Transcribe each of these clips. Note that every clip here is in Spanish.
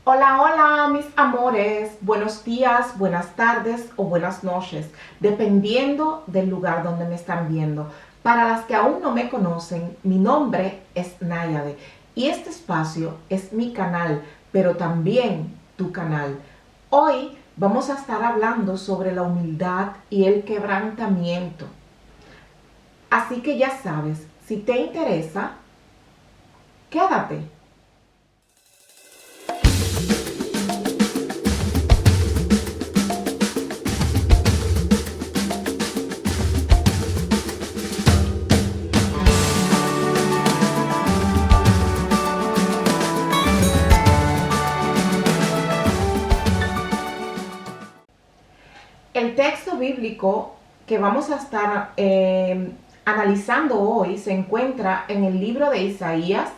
Hola, hola, mis amores. Buenos días, buenas tardes o buenas noches, dependiendo del lugar donde me están viendo. Para las que aún no me conocen, mi nombre es Náyade y este espacio es mi canal, pero también tu canal. Hoy vamos a estar hablando sobre la humildad y el quebrantamiento. Así que ya sabes, si te interesa, quédate. El texto bíblico que vamos a estar analizando hoy se encuentra en el libro de Isaías,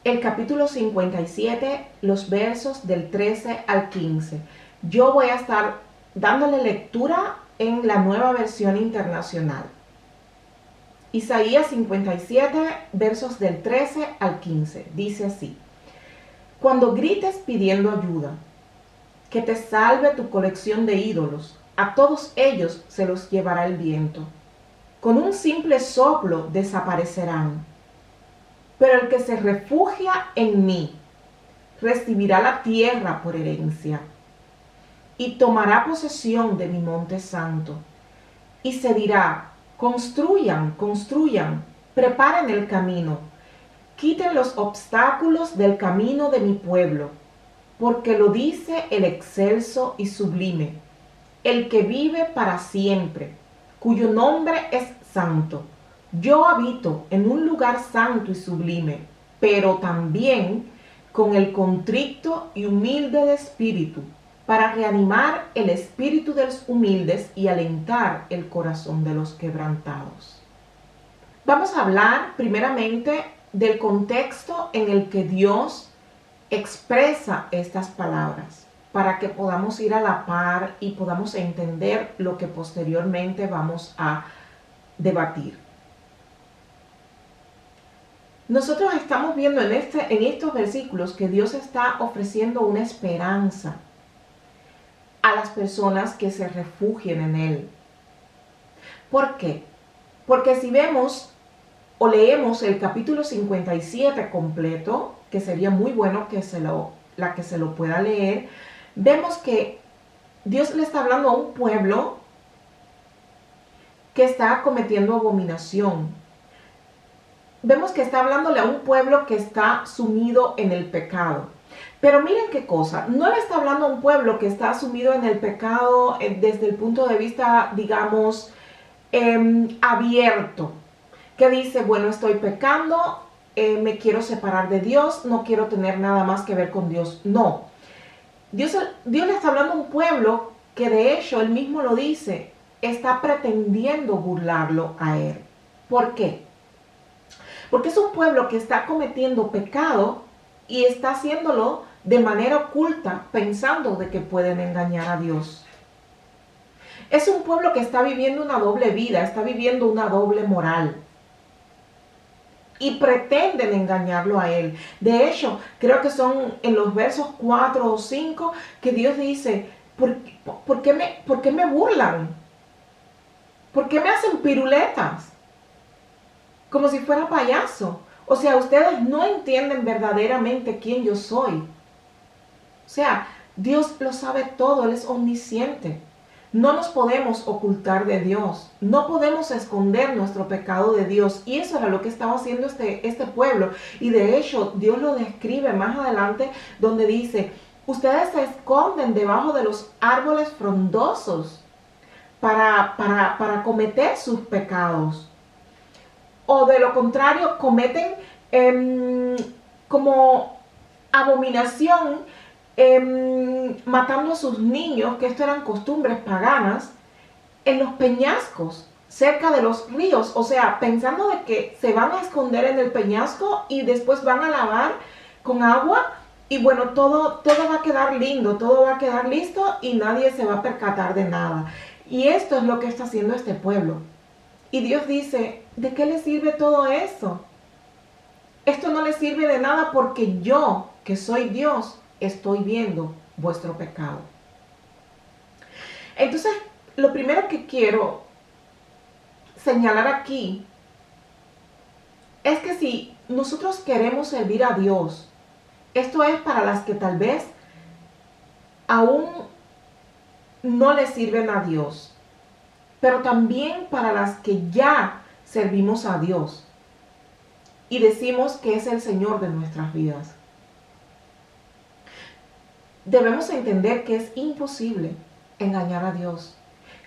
el capítulo 57, los versos del 13 al 15. Yo voy a estar dándole lectura en la nueva versión internacional. Isaías 57, versos del 13 al 15. Dice así: Cuando grites pidiendo ayuda, que te salve tu colección de ídolos, a todos ellos se los llevará el viento. Con un simple soplo desaparecerán. Pero el que se refugia en mí recibirá la tierra por herencia y tomará posesión de mi monte santo. Y se dirá: construyan, construyan, preparen el camino, quiten los obstáculos del camino de mi pueblo, porque lo dice el excelso y sublime, el que vive para siempre, cuyo nombre es santo. Yo habito en un lugar santo y sublime, pero también con el contrito y humilde de espíritu, para reanimar el espíritu de los humildes y alentar el corazón de los quebrantados. Vamos a hablar primeramente del contexto en el que Dios expresa estas palabras, para que podamos ir a la par y podamos entender lo que posteriormente vamos a debatir. Nosotros estamos viendo en estos versículos que Dios está ofreciendo una esperanza a las personas que se refugien en Él. ¿Por qué? Porque si vemos o leemos el capítulo 57 completo, que sería muy bueno que la que se lo pueda leer, vemos que Dios le está hablando a un pueblo que está cometiendo abominación. Vemos que está hablándole a un pueblo que está sumido en el pecado. Pero miren qué cosa, no le está hablando a un pueblo que está sumido en el pecado desde el punto de vista, digamos, abierto, que dice: bueno, estoy pecando, me quiero separar de Dios, no quiero tener nada más que ver con Dios. No, Dios le está hablando a un pueblo que, de hecho, él mismo lo dice, está pretendiendo burlarlo a él. ¿Por qué? Porque es un pueblo que está cometiendo pecado y está haciéndolo de manera oculta, pensando de que pueden engañar a Dios. Es un pueblo que está viviendo una doble vida, está viviendo una doble moral. Y pretenden engañarlo a él. De hecho, creo que son en los versos 4 o 5 que Dios dice: ¿por qué me burlan? ¿Por qué me hacen piruletas? Como si fuera payaso. O sea, ustedes no entienden verdaderamente quién yo soy. O sea, Dios lo sabe todo, Él es omnisciente. No nos podemos ocultar de Dios, no podemos esconder nuestro pecado de Dios. Y eso era lo que estaba haciendo este pueblo. Y de hecho, Dios lo describe más adelante, donde dice: ustedes se esconden debajo de los árboles frondosos para cometer sus pecados. O de lo contrario, cometen como abominación, matando a sus niños, que esto eran costumbres paganas, en los peñascos, cerca de los ríos. O sea, pensando de que se van a esconder en el peñasco y después van a lavar con agua y bueno, todo va a quedar lindo, todo va a quedar listo y nadie se va a percatar de nada. Y esto es lo que está haciendo este pueblo. Y Dios dice: ¿de qué le sirve todo eso? Esto no le sirve de nada, porque yo, que soy Dios, estoy viendo vuestro pecado. Entonces, lo primero que quiero señalar aquí es que si nosotros queremos servir a Dios, esto es para las que tal vez aún no le sirven a Dios, pero también para las que ya servimos a Dios y decimos que es el Señor de nuestras vidas. Debemos entender que es imposible engañar a Dios,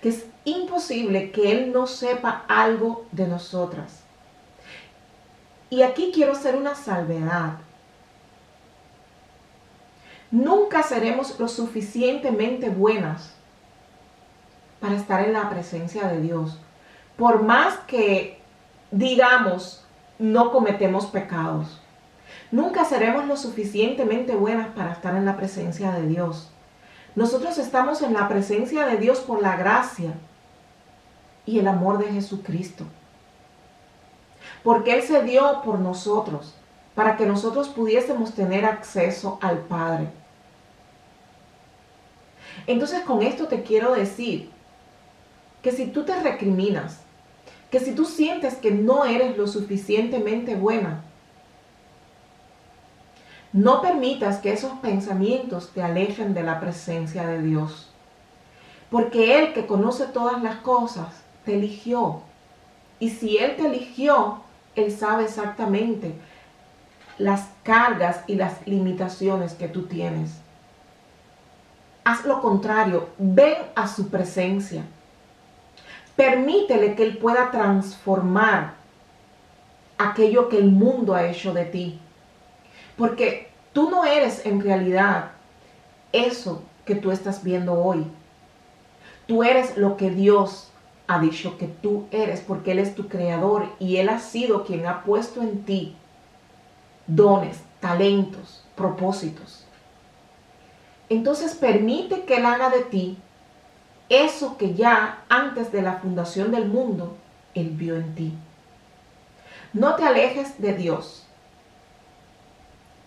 que es imposible que Él no sepa algo de nosotras. Y aquí quiero hacer una salvedad. Nunca seremos lo suficientemente buenas para estar en la presencia de Dios. Por más que digamos, no cometemos pecados. Nunca seremos lo suficientemente buenas para estar en la presencia de Dios. Nosotros estamos en la presencia de Dios por la gracia y el amor de Jesucristo. Porque Él se dio por nosotros, para que nosotros pudiésemos tener acceso al Padre. Entonces, con esto te quiero decir que si tú te recriminas, que si tú sientes que no eres lo suficientemente buena, no permitas que esos pensamientos te alejen de la presencia de Dios. Porque Él, que conoce todas las cosas, te eligió. Y si Él te eligió, Él sabe exactamente las cargas y las limitaciones que tú tienes. Haz lo contrario, ven a su presencia. Permítele que Él pueda transformar aquello que el mundo ha hecho de ti. Porque tú no eres en realidad eso que tú estás viendo hoy. Tú eres lo que Dios ha dicho que tú eres, porque Él es tu creador y Él ha sido quien ha puesto en ti dones, talentos, propósitos. Entonces permite que Él haga de ti eso que ya antes de la fundación del mundo Él vio en ti. No te alejes de Dios.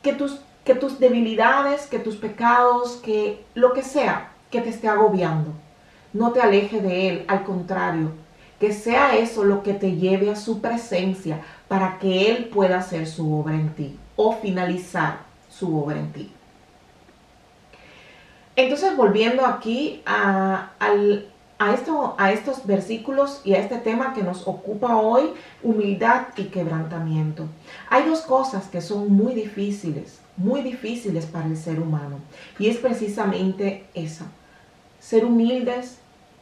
Que tus debilidades, que tus pecados, que lo que sea que te esté agobiando, no te aleje de Él. Al contrario, que sea eso lo que te lleve a su presencia para que Él pueda hacer su obra en ti o finalizar su obra en ti. Entonces, volviendo aquí a estos versículos y a este tema que nos ocupa hoy, humildad y quebrantamiento. Hay dos cosas que son muy difíciles para el ser humano. Y es precisamente esa, ser humildes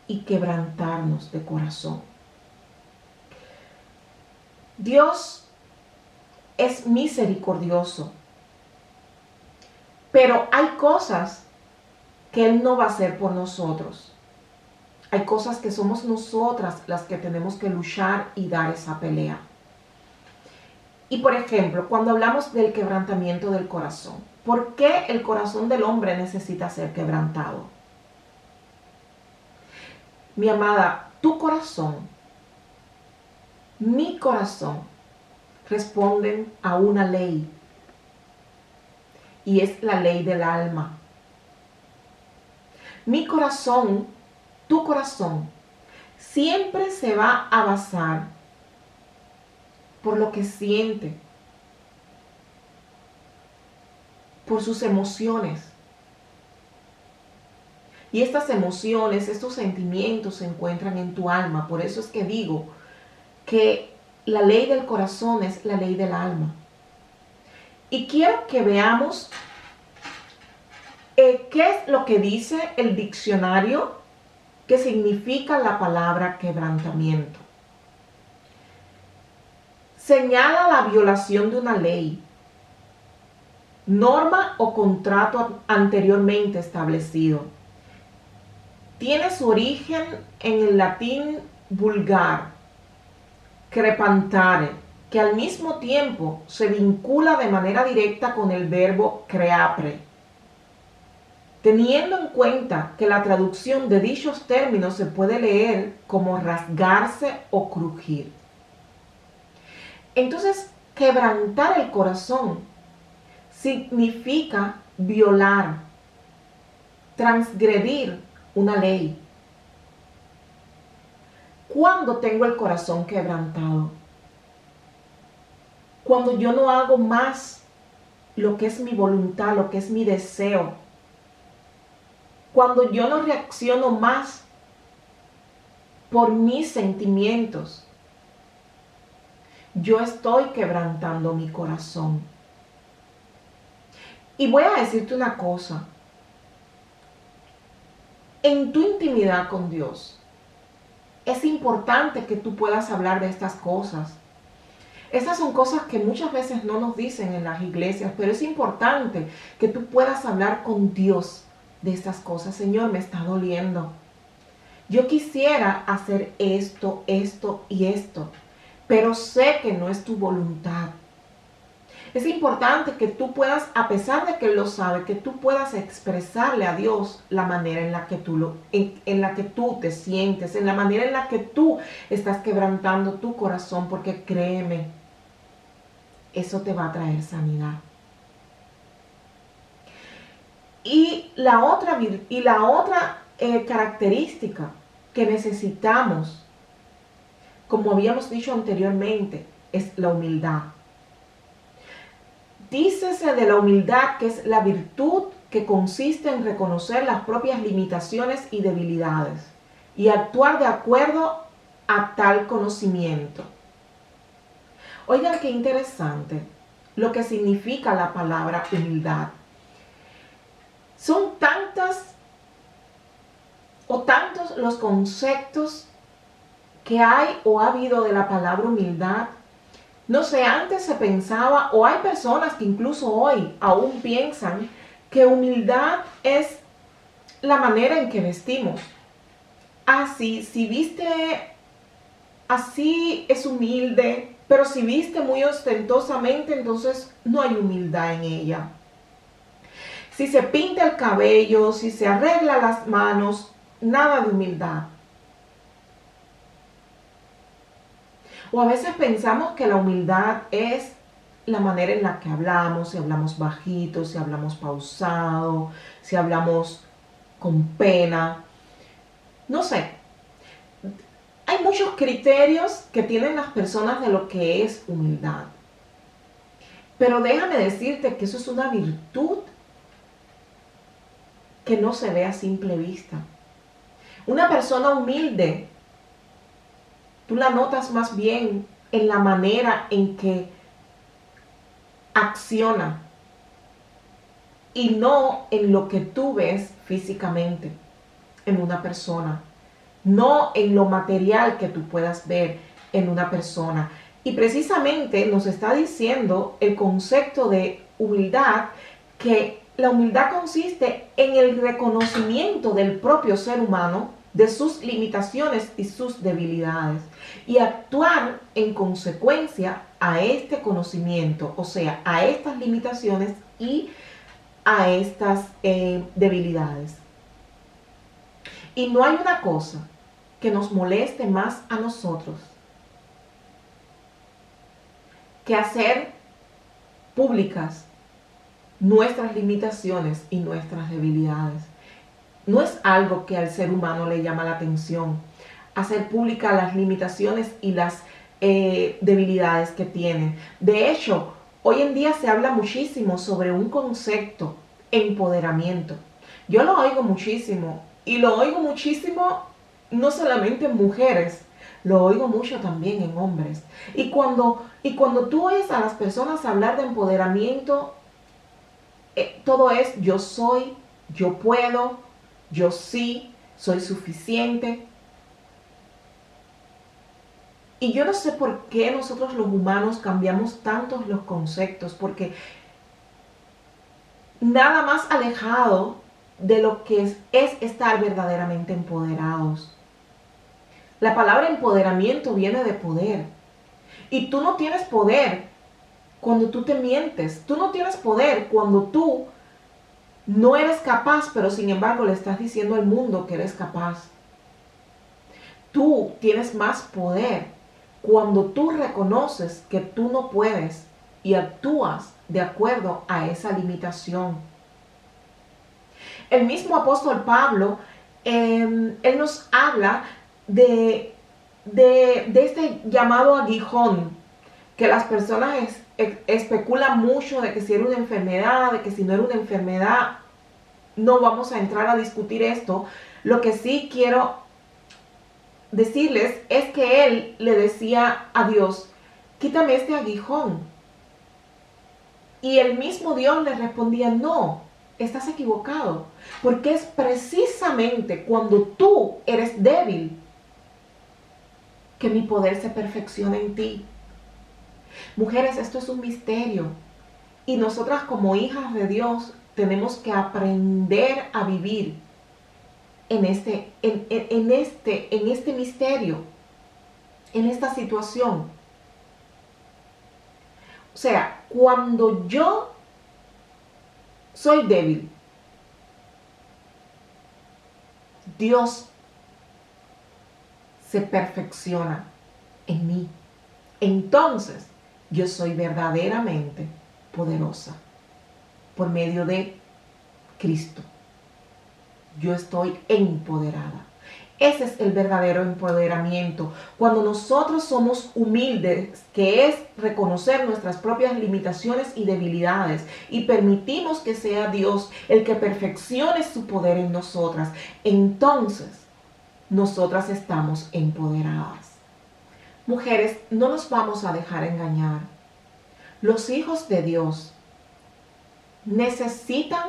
y quebrantarnos de corazón. Dios es misericordioso, pero hay cosas que Él no va a hacer por nosotros. Hay cosas que somos nosotras las que tenemos que luchar y dar esa pelea. Y por ejemplo, cuando hablamos del quebrantamiento del corazón, ¿por qué el corazón del hombre necesita ser quebrantado? Mi amada, tu corazón, mi corazón, responden a una ley. Y es la ley del alma. Mi corazón, tu corazón, siempre se va a basar por lo que siente, por sus emociones. Y estas emociones, estos sentimientos se encuentran en tu alma. Por eso es que digo que la ley del corazón es la ley del alma. Y quiero que veamos qué es lo que dice el diccionario que significa la palabra quebrantamiento. Señala la violación de una ley, norma o contrato anteriormente establecido. Tiene su origen en el latín vulgar, crepantare, que al mismo tiempo se vincula de manera directa con el verbo creapre, teniendo en cuenta que la traducción de dichos términos se puede leer como rasgarse o crujir. Entonces, quebrantar el corazón significa violar, transgredir una ley. Cuando tengo el corazón quebrantado, cuando yo no hago más lo que es mi voluntad, lo que es mi deseo, cuando yo no reacciono más por mis sentimientos, yo estoy quebrantando mi corazón. Y voy a decirte una cosa, en tu intimidad con Dios, es importante que tú puedas hablar de estas cosas. Estas son cosas que muchas veces no nos dicen en las iglesias, pero es importante que tú puedas hablar con Dios de estas cosas. Señor, me está doliendo. Yo quisiera hacer esto, esto y esto, pero sé que no es tu voluntad. Es importante que tú puedas, a pesar de que Él lo sabe, que tú puedas expresarle a Dios la manera en la que en la que tú te sientes, en la manera en la que tú estás quebrantando tu corazón, porque créeme, eso te va a traer sanidad. Y la otra característica que necesitamos, como habíamos dicho anteriormente, es la humildad. Dícese de la humildad que es la virtud que consiste en reconocer las propias limitaciones y debilidades y actuar de acuerdo a tal conocimiento. Oigan qué interesante lo que significa la palabra humildad. Son tantos los conceptos que hay o ha habido de la palabra humildad. No sé, antes se pensaba, o hay personas que incluso hoy aún piensan que humildad es la manera en que vestimos. Así, si viste así es humilde, pero si viste muy ostentosamente, entonces no hay humildad en ella. Si se pinta el cabello, si se arregla las manos, nada de humildad. O a veces pensamos que la humildad es la manera en la que hablamos, si hablamos bajito, si hablamos pausado, si hablamos con pena. No sé. Hay muchos criterios que tienen las personas de lo que es humildad. Pero déjame decirte que eso es una virtud que no se ve a simple vista. Una persona humilde, tú la notas más bien en la manera en que acciona y no en lo que tú ves físicamente en una persona, no en lo material que tú puedas ver en una persona. Y precisamente nos está diciendo el concepto de humildad, que la humildad consiste en el reconocimiento del propio ser humano, de sus limitaciones y sus debilidades, y actuar en consecuencia a este conocimiento, o sea, a estas limitaciones y a estas debilidades. Y no hay una cosa que nos moleste más a nosotros que hacer públicas nuestras limitaciones y nuestras debilidades. No es algo que al ser humano le llama la atención, hacer públicas las limitaciones y las debilidades que tienen. De hecho, hoy en día se habla muchísimo sobre un concepto, empoderamiento. Yo lo oigo muchísimo, y lo oigo muchísimo no solamente en mujeres, lo oigo mucho también en hombres. Y cuando tú oyes a las personas hablar de empoderamiento, todo es yo soy, yo puedo, yo sí, soy suficiente. Y yo no sé por qué nosotros los humanos cambiamos tantos los conceptos, porque nada más alejado de lo que es estar verdaderamente empoderados. La palabra empoderamiento viene de poder. Y tú no tienes poder cuando tú te mientes. Tú no tienes poder cuando tú no eres capaz, pero sin embargo le estás diciendo al mundo que eres capaz. Tú tienes más poder cuando tú reconoces que tú no puedes y actúas de acuerdo a esa limitación. El mismo apóstol Pablo, él nos habla de este llamado aguijón, que las personas especulan mucho de que si era una enfermedad, de que si no era una enfermedad. No vamos a entrar a discutir esto. Lo que sí quiero decirles es que él le decía a Dios, quítame este aguijón. Y el mismo Dios le respondía, no, estás equivocado, porque es precisamente cuando tú eres débil que mi poder se perfecciona en ti. Mujeres, esto es un misterio. Y nosotras como hijas de Dios tenemos que aprender a vivir en este misterio, en esta situación. O sea, cuando yo soy débil, Dios se perfecciona en mí. Entonces, yo soy verdaderamente poderosa por medio de Cristo. Yo estoy empoderada. Ese es el verdadero empoderamiento. Cuando nosotros somos humildes, que es reconocer nuestras propias limitaciones y debilidades y permitimos que sea Dios el que perfeccione su poder en nosotras, entonces nosotras estamos empoderadas. Mujeres, no nos vamos a dejar engañar. Los hijos de Dios necesitan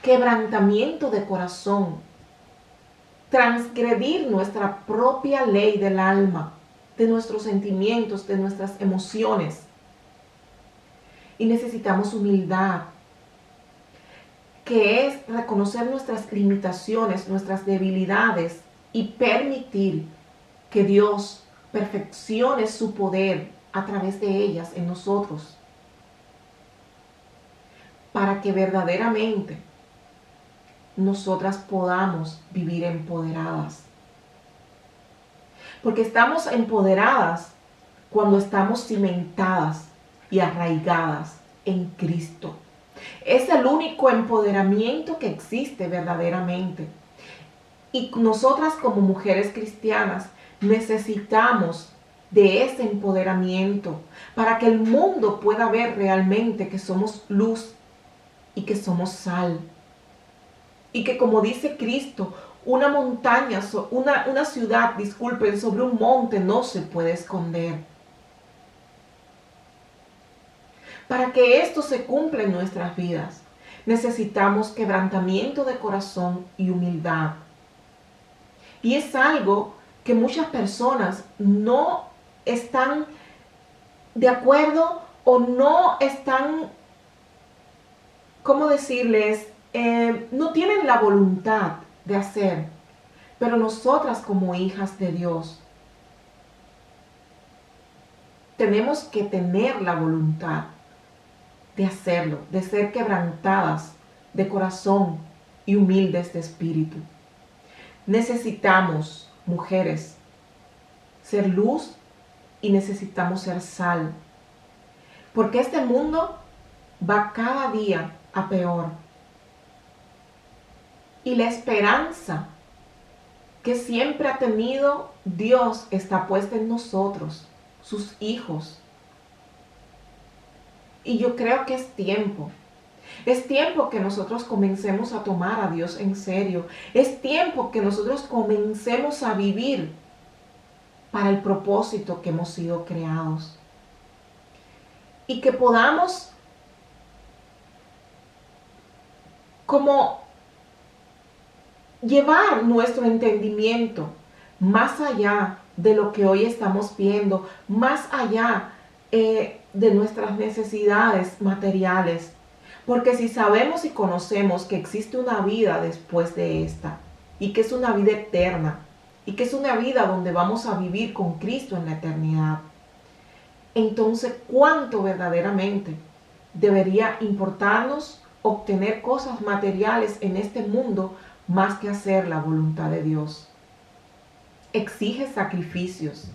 quebrantamiento de corazón, transgredir nuestra propia ley del alma, de nuestros sentimientos, de nuestras emociones. Y necesitamos humildad, que es reconocer nuestras limitaciones, nuestras debilidades y permitir que Dios perfeccione su poder a través de ellas en nosotros, para que verdaderamente nosotras podamos vivir empoderadas. Porque estamos empoderadas cuando estamos cimentadas y arraigadas en Cristo. Es el único empoderamiento que existe verdaderamente. Y nosotras como mujeres cristianas necesitamos de ese empoderamiento para que el mundo pueda ver realmente que somos luz y que somos sal. Y que, como dice Cristo, una montaña, una ciudad, disculpen, sobre un monte no se puede esconder. Para que esto se cumpla en nuestras vidas, necesitamos quebrantamiento de corazón y humildad. Y es algo que muchas personas no están de acuerdo o no están, ¿cómo decirles? No tienen la voluntad de hacer, pero nosotras como hijas de Dios tenemos que tener la voluntad de hacerlo, de ser quebrantadas de corazón y humildes de espíritu. Necesitamos, mujeres, ser luz y necesitamos ser sal, porque este mundo va cada día a peor. Y la esperanza que siempre ha tenido Dios está puesta en nosotros, sus hijos. Y yo creo que es tiempo. Es tiempo que nosotros comencemos a tomar a Dios en serio. Es tiempo que nosotros comencemos a vivir para el propósito que hemos sido creados. Y que podamos como llevar nuestro entendimiento más allá de lo que hoy estamos viendo, más allá de nuestras necesidades materiales. Porque si sabemos y conocemos que existe una vida después de esta, y que es una vida eterna, y que es una vida donde vamos a vivir con Cristo en la eternidad, entonces, ¿cuánto verdaderamente debería importarnos obtener cosas materiales en este mundo más que hacer la voluntad de Dios? Exige sacrificios.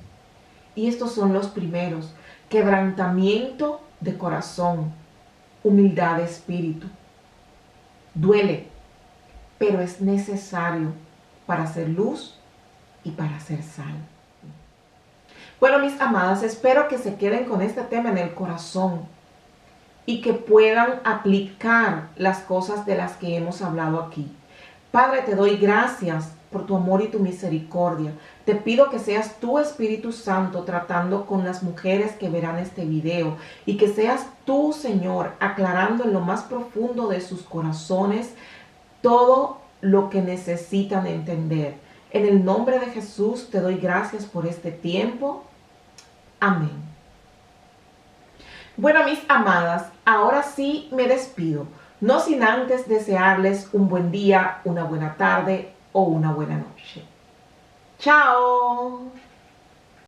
Y estos son los primeros: quebrantamiento de corazón, humildad de espíritu. Duele, pero es necesario para hacer luz y para hacer sal. Bueno, mis amadas, espero que se queden con este tema en el corazón y que puedan aplicar las cosas de las que hemos hablado aquí. Padre, te doy gracias por tu amor y tu misericordia. Te pido que seas tu Espíritu Santo tratando con las mujeres que verán este video y que seas tú, Señor, aclarando en lo más profundo de sus corazones todo lo que necesitan entender. En el nombre de Jesús te doy gracias por este tiempo. Amén. Bueno, mis amadas, ahora sí me despido, no sin antes desearles un buen día, una buena tarde o una buena noche. ¡Chao!